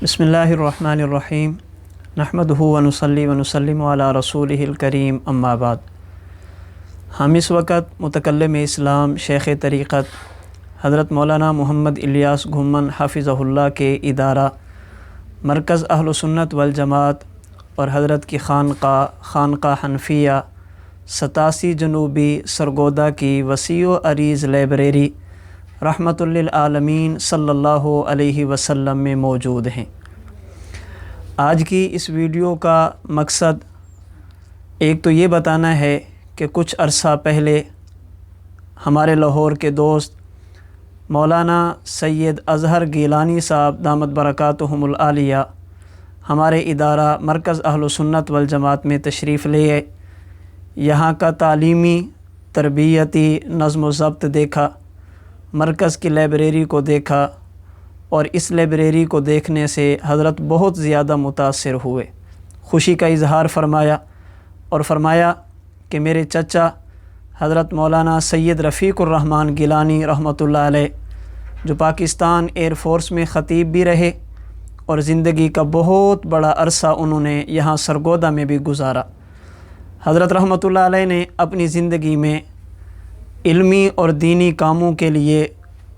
बिस्मिल्लाहिर्रहमानिर्रहीम नहमदुहु व नुसल्ली व नुसल्लिमु अला रसूलिहिल करीम अम्मा बाद। हम इस वक़्त मुतकल्लिम इस्लाम शेख़ तरीक़त हज़रत मौलाना मोहम्मद इलियास घुम्मन हाफ़िज़हुल्लाह के इदारा मरकज़ अहलुस सुन्नत वल जमात और हज़रत की खानक़ा हनफिया 87 जनूबी सरगोदा की वसी व अरीज़ लाइब्रेरी रहमतुल लिल आलमीन सल्लल्लाहु अलैहि वसल्लम में मौजूद हैं। आज की इस वीडियो का मकसद एक तो ये बताना है कि कुछ अरसा पहले हमारे लाहौर के दोस्त मौलाना सैयद अज़हर गिलानी साहब दामत बरकातुहुमुल आलिया हमारे इदारा मरकज़ अहलुस सुन्नत वल जमात में तशरीफ़ ले आए। यहाँ का तालीमी तरबियती नज़्म व ज़ब्त देखा, मरकज़ की लाइब्रेरी को देखा और इस लाइब्रेरी को देखने से हज़रत बहुत ज़्यादा मुतासिर हुए। खुशी का इज़हार फरमाया और फरमाया कि मेरे चचा हज़रत मौलाना सैयद रफ़ीक़ुर रहमान गिलानी रहमतुल्लाह अलैह जो पाकिस्तान एयर फ़ोर्स में ख़तीब भी रहे और ज़िंदगी का बहुत बड़ा अरसा उन्होंने यहाँ सरगोदा में भी गुजारा। हज़रत रहमतुल्लाह अलैह ने अपनी ज़िंदगी में इल्मी और दीनी कामों के लिए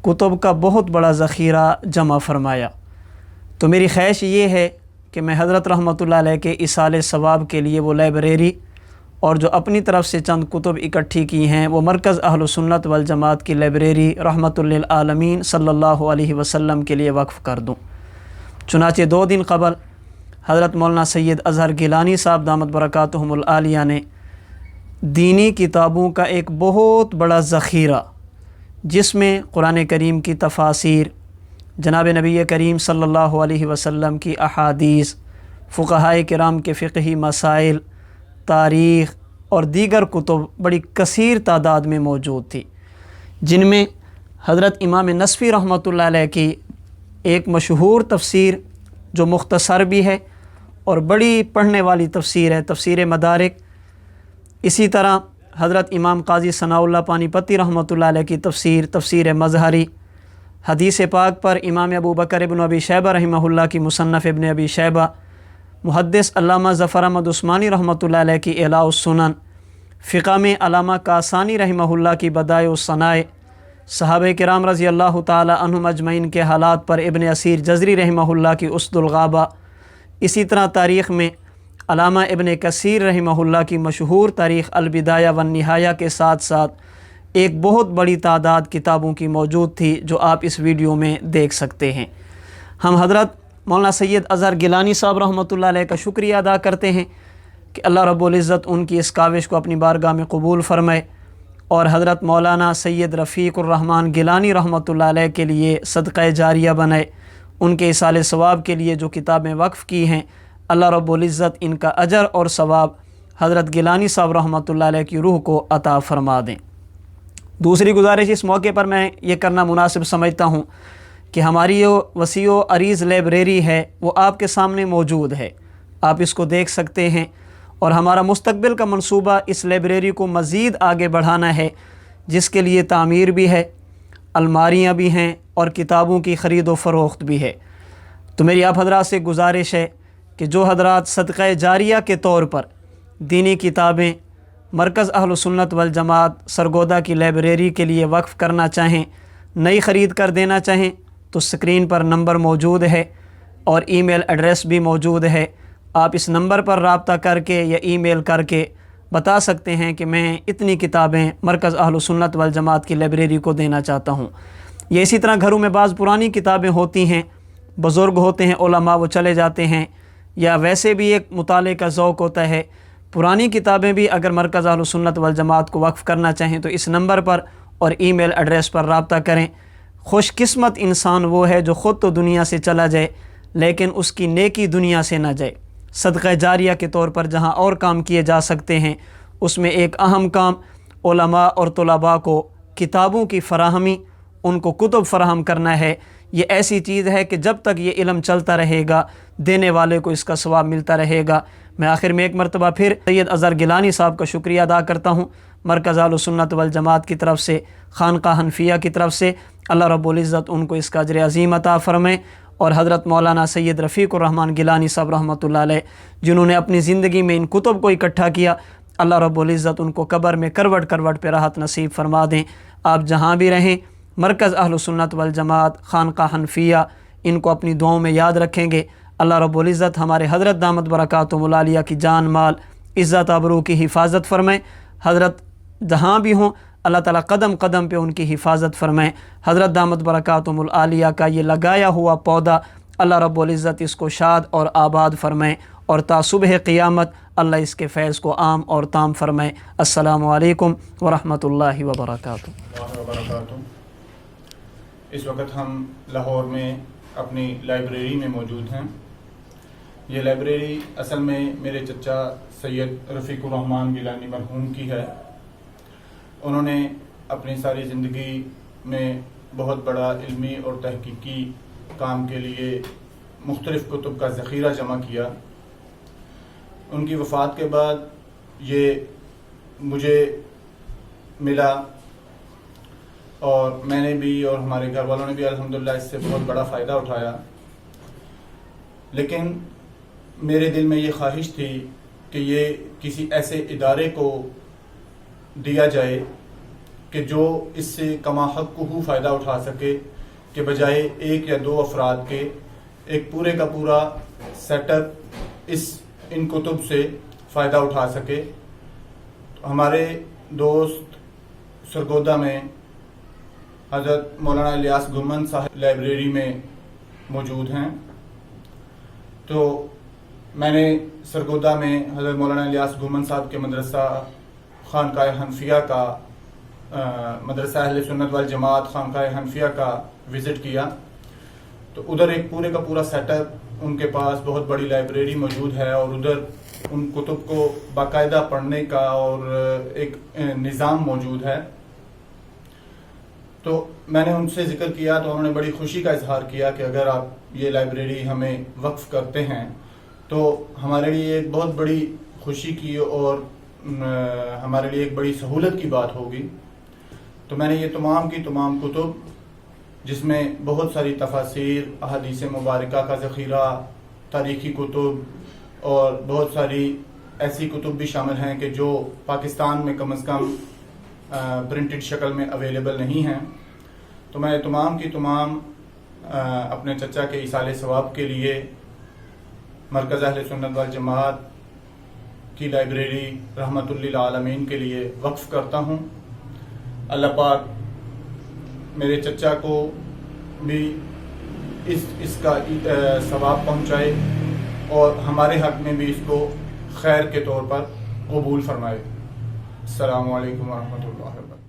कुतुब का बहुत बड़ा ज़ख़ीरा जमा फ़रमाया। तो मेरी ख्वाहिश ये है कि मैं हज़रत रहमतुल्लाह अलैह के इसाले सवाब के लिए वो लाइब्रेरी और जो अपनी तरफ़ से चंद कुतुब इकट्ठी की हैं वो मरकज़ अहलुस सुन्नत वल जमात की लाइब्रेरी रहमतुल लिल आलमीन सल्लल्लाहु अलैहि वसल्लम के लिए वक्फ़ कर दूँ। चुनाचे 2 दिन क़बल हज़रत मौलाना सैयद अज़हर गिलानी साहब दामत बरकातुहुमुल आलिया ने दीनी किताबों का एक बहुत बड़ा ज़ख़ीरा जिसमें कुरान करीम की तफ़ासीर, जनाब नबी करीम सल्लल्लाहु अलैहि वसल्लम की अहादीस, फ़ुक़हाए किराम के फ़िक़ही मसाइल, तारीख़ और दीगर कुतुब बड़ी कसीर तादाद में मौजूद थी, जिनमें हज़रत इमाम नसफ़ी रहमतुल्लाह अलैह की एक मशहूर तफ़सीर जो मुख्तसर भी है और बड़ी पढ़ने वाली तफ़सीर है, तफ़सीर मदारिक। इसी तरह हज़रत इमाम क़ाज़ी सनाउल्लाह पानीपती रहमतुल्लाह अलैह की तफ़सीर मज़हरी, हदीस पाक पर इमाम अबू बकर इब्न अबी शैबा रहिमहुल्लाह की मुसन्नफ़ इब्न अबी शैबा, मुहद्दिस अल्लामा ज़फ़र अहमद उस्मानी रहमतुल्लाह अलैह की इलाउस सुनन, फ़िक़ह में अल्लामा कासानी रहिमहुल्लाह की बदाइउस सनाए, सहाबे किराम रज़ी अल्लाह ताला अन्हुम अजमईन के हालात पर इब्न असीर जज़री रहिमहुल्लाह की उसदुल गाबा। इसी तरह तारीख़ में अल्लामा इब्न कसीर रहिमहुल्लाह की मशहूर तारीख़ अल बिदाया वन निहाया के साथ साथ एक बहुत बड़ी तादाद किताबों की मौजूद थी जो आप इस वीडियो में देख सकते हैं। हम हज़रत मौलाना सैयद अज़हर गिलानी साहब रहमतुल्लाह अलैह का शुक्रिया अदा करते हैं कि अल्लाह रब्बुल इज़्ज़त उनकी इस काविश को अपनी बारगाह में कबूल फ़रमाए और हज़रत मौलाना सैयद रफ़ीक़ुर रहमान गिलानी रहमतुल्लाह अलैह के लिए सदक़ा जारिया बनाए। उनके इसाले सवाब के लिए जो किताबें वक्फ़ की हैं अल्लाह रब्बुल इज़्ज़त इनका अजर और सवाब हज़रत गिलानी साहब रहमतुल्लाह अलैह की रूह को अता फ़रमा दें। दूसरी गुजारिश इस मौके पर मैं ये करना मुनासिब समझता हूँ कि हमारी जो वसी व अरीज़ लाइब्रेरी है वो आपके सामने मौजूद है, आप इसको देख सकते हैं और हमारा मुस्तक़बिल का मंसूबा इस लाइब्रेरी को मज़ीद आगे बढ़ाना है, जिसके लिए तामीर भी है, अलमारियाँ भी हैं और किताबों की ख़रीद व फ़रोख्त भी है। तो मेरी आप हज़रात से गुजारिश है कि जो हज़रात सदक़ा जारिया के तौर पर दीनी किताबें मरकज़ अहलुस सुन्नत वल जमात सरगोदा की लाइब्रेरी के लिए वक्फ़ करना चाहें, नई ख़रीद कर देना चाहें तो स्क्रीन पर नंबर मौजूद है और ईमेल एड्रेस भी मौजूद है। आप इस नंबर पर रब्ता करके या ईमेल करके बता सकते हैं कि मैं इतनी किताबें मरकज़ अहलुस सुन्नत वल जमात की लाइब्रेरी को देना चाहता हूँ। ये इसी तरह घरों में बाज़ पुरानी किताबें होती हैं, बुज़ुर्ग होते हैं, उलमा वो चले जाते हैं या वैसे भी एक मुताले का ज़ौक़ होता है। पुरानी किताबें भी अगर मरकज़ अहलुस सुन्नत वल जमात को वक्फ़ करना चाहें तो इस नंबर पर और ईमेल एड्रेस पर रब्ता करें। खुशकिस्मत इंसान वो है जो ख़ुद तो दुनिया से चला जाए लेकिन उसकी नेकी दुनिया से ना जाए। सदक़ा जारिया के तौर पर जहाँ और काम किए जा सकते हैं उसमें एक अहम काम उलमा और तुलबा को किताबों की फ़राहमी, उनको कुतुब फ़राहम करना है। ये ऐसी चीज़ है कि जब तक ये इल्म चलता रहेगा देने वाले को इसका सवाब मिलता रहेगा। मैं आखिर में एक मरतबा फिर सैयद अज़हर गिलानी साहब का शुक्रिया अदा करता हूँ, मरकज़ अहलुस सुन्नत वल जमात की तरफ से, खानक़ा हनफिया की तरफ से। अल्लाह रब्बुल इज़्ज़त उनको इसका अजर अज़ीम अता फ़रमाए اور حضرت مولانا سید رفیق الرحمن گیلانی صاحب رحمۃ اللہ علیہ جنہوں نے اپنی زندگی میں ان کتب کو اکٹھا کیا، اللہ رب العزت ان کو قبر میں کروٹ کروٹ پہ راحت نصیب فرما دیں۔ آپ جہاں بھی رہیں مرکز اہل سنت والجماعت خانقاہ حنفیہ ان کو اپنی دعاؤں میں یاد رکھیں گے۔ اللہ رب العزت ہمارے حضرت دامت برکاتہم العالیہ کی جان مال عزت آبرو کی حفاظت فرمائیں۔ حضرت جہاں بھی ہوں اللہ تعالیٰ قدم قدم پہ ان کی حفاظت فرمائیں۔ حضرت دامت برکاتہم العالیہ کا یہ لگایا ہوا پودا اللہ رب العزت اس کو شاد اور آباد فرمائیں، اور تا صبح قیامت اللہ اس کے فیض کو عام اور تام فرمائیں۔ السلام علیکم ورحمۃ اللہ وبرکاتہ۔ اس وقت ہم لاہور میں اپنی لائبریری میں موجود ہیں۔ یہ لائبریری اصل میں میرے چچا سید رفیق الرحمن گیلانی مرحوم کی ہے۔ انہوں نے اپنی ساری زندگی میں بہت بڑا علمی اور تحقیقی کام کے لیے مختلف کتب کا ذخیرہ جمع کیا۔ ان کی وفات کے بعد یہ مجھے ملا، اور میں نے بھی اور ہمارے گھر والوں نے بھی الحمدللہ اس سے بہت بڑا فائدہ اٹھایا۔ لیکن میرے دل میں یہ خواہش تھی کہ یہ کسی ایسے ادارے کو دیا جائے کہ جو اس سے کما حق کو فائدہ اٹھا سکے، کہ بجائے ایک یا دو افراد کے ایک پورے کا پورا سیٹ اپ ان کتب سے فائدہ اٹھا سکے۔ ہمارے دوست سرگودا میں حضرت مولانا الیاس گھمن صاحب لائبریری میں موجود ہیں، تو میں نے سرگودا میں حضرت مولانا الیاس گھمن صاحب کے مدرسہ خانقاہ حنفیہ کا مدرسہ اہل سنت والجماعت خانقاہ حنفیہ کا وزٹ کیا، تو ادھر ایک پورے کا پورا سیٹ اپ ان کے پاس بہت بڑی لائبریری موجود ہے، اور ادھر ان کتب کو باقاعدہ پڑھنے کا اور ایک نظام موجود ہے۔ تو میں نے ان سے ذکر کیا تو انہوں نے بڑی خوشی کا اظہار کیا کہ اگر آپ یہ لائبریری ہمیں وقف کرتے ہیں تو ہمارے لیے ایک بہت بڑی خوشی کی اور ہمارے لیے ایک بڑی سہولت کی بات ہوگی۔ تو میں نے یہ تمام کی تمام کتب، جس میں بہت ساری تفاسیر، احادیث مبارکہ کا ذخیرہ، تاریخی کتب اور بہت ساری ایسی کتب بھی شامل ہیں کہ جو پاکستان میں کم از کم پرنٹڈ شکل میں اویلیبل نہیں ہیں، تو میں تمام کی تمام اپنے چچا کے ایصال ثواب کے لیے مرکز اہل سنت والجماعت کی لائبریری رحمت للعالمین کے لیے وقف کرتا ہوں۔ اللہ پاک میرے چچا کو بھی اس کا ثواب پہنچائے اور ہمارے حق میں بھی اس کو خیر کے طور پر قبول فرمائے۔ السلام علیکم ورحمۃ اللہ وبرکاتہ۔